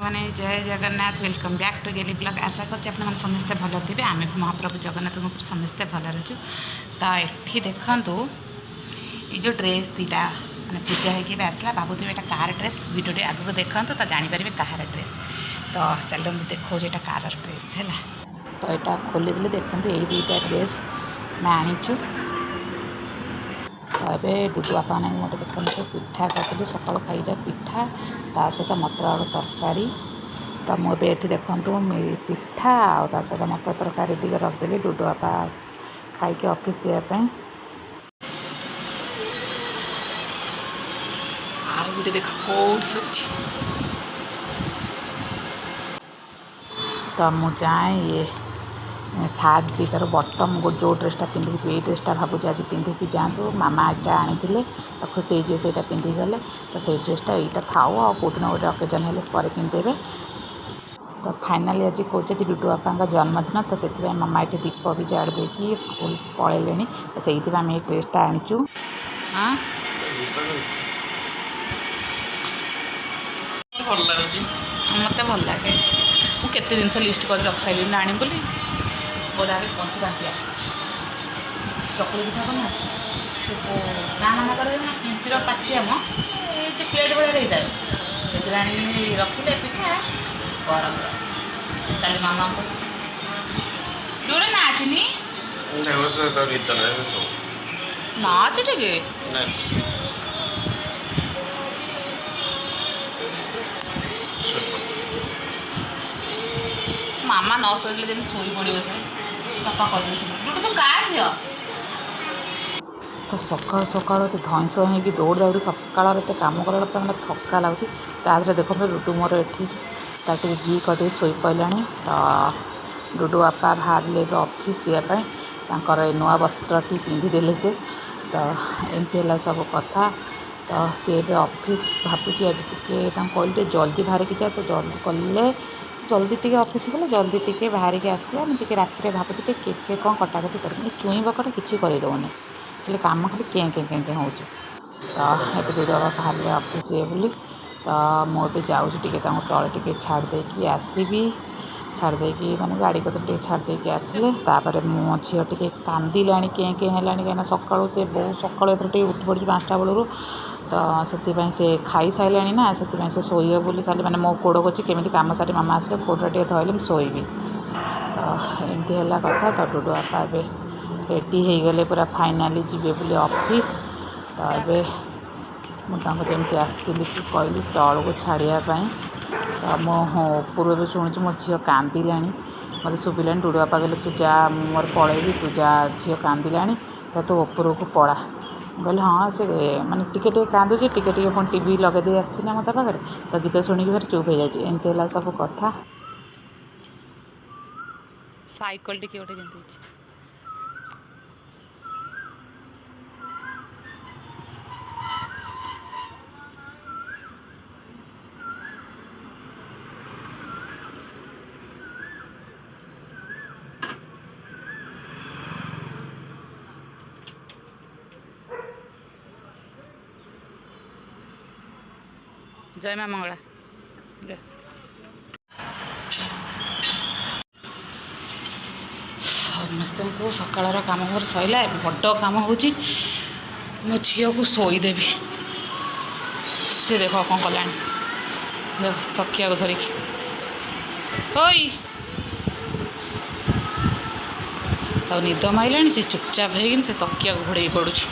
मैंने जय Jagannath welcome back to daily blog आशा कर समस्ते भल थे आम महाप्रभु जगन्नाथ समस्ते भल अच्छु तो ये देखु ये जो ड्रेस दीटा मैंने पूजा होगी आसला भावुथे यहाँ कार ड्रेस भिडियो आगे देखु तो जापर कहार ड्रेस तो चलो मुझे देखो ये कार ड्रेस है तो यहाँ खोली देखते ये दुईटा ड्रेस मैं आनीचु तो ये डुडू बापा ना गोटे देखते पिठा करते सकाल खाई पिठा ता सहित मटर आलू तरकारी तो मुझे ये देखूँ पिठा आ सहित मटर तरकारी टी रखदेली डुडू बापा खाई ऑफिस जावाई गोटे देख कौट सब तो मुझे जाए ये सार्ट दीटार बटम जो ड्रेसटा पिंधिक ये ड्रेसटा भावुँ आज पिंधिकी जातु मामा एटा आनी तो खुशी हो से पिंधि गले तो से ड्रेसटा यहाँ थाऊ आ कौन गोटे अकेजन हेल्ले पर पिंधे तो फाइनाली आज कौच आज डुडू बापा जन्मदिन तो से मामा ये दीप भी जाड़ देकी स्कूल पलैले तो से आम ये ड्रेसटा आनीचु हाँ मत भल लगे मुझे जिनस लिस्ट कर रख सारे आनी बोली गोटे आगे पंचपाचिया चकुली पिठा करना गाँ मानक किंचर पाचिया मो ये प्लेट भाया रही है से आनी रखिले पिठा गरम कल मामा को जोड़े नाचनी नाच टे मामा न शोले जमी शोई पड़ो से बापा कर तो का झी तो सकाल सकाल धईस हो दौड़ दौड़ी सकाल कम कला मैंने थका लगुच तादे देख डुडू मोर ये घी कटे शोई पड़ा तो डुडू बापा बाहर ऑफिस जावाई नुआ वस्त्रटी पिंधिदेले से तो एमती है सब कथा तो सी ऑफिस भावुँ आज टे कहली जल्दी बाहर की जाए तो जल्दी कले जल्दी टी ऑफिस गले जल्दी टी बाहर की आसला मुझे रात भावुँ केके कौन कटाकटी कर चुई बकटा किसी करदेवनी खाली कम खाली कें हो तो ये डुडू बाबा बाहर ऑफिस बोली तो मुझे जाऊँगी तले टे छाड़देकी आसबि छाड़देकी मैंने गाड़ी कतर छाड़देकी आसिले मो झील टे कांदिला कें है कहीं सका से बहुत सका उठी पड़ी 5टा बेलू तो से खाई सारा ना से शोए बोली खाली मैंने मो गोड़ को केमी कम सारी मामा आसे गोड़ टे धरले शोबी तो एमती है कथा तो डुडू बापा रेडी हो गले पूरा फाइनाली जी बोली ऑफिस तो ये मुझे आसती कि कहली तौल को छाड़ापी तो मो उपर शुणुची मो झी कांदिला मत शुभिला डुडू बापा कहले तू जा मोर पलैबी तू जा झी कांदिला तो तू उपर को पड़ा कहले हाँ से मैंने टिके कांदुचे टिके पुणी टीवी लगे आसी मत पाखे तो गीत शुणिकी फिर चुप हो जाए एमती है सब कथा साइकल टी गोटे जय माँ मंगला जय समस्त को सकाल कम घर सैला बड़ कम हो मो झी को शोईदेवी सी देख कौन कला तकिया को धरिकी निद माइला से चुपचाप हो तकिया को घोड़े पड़ुछ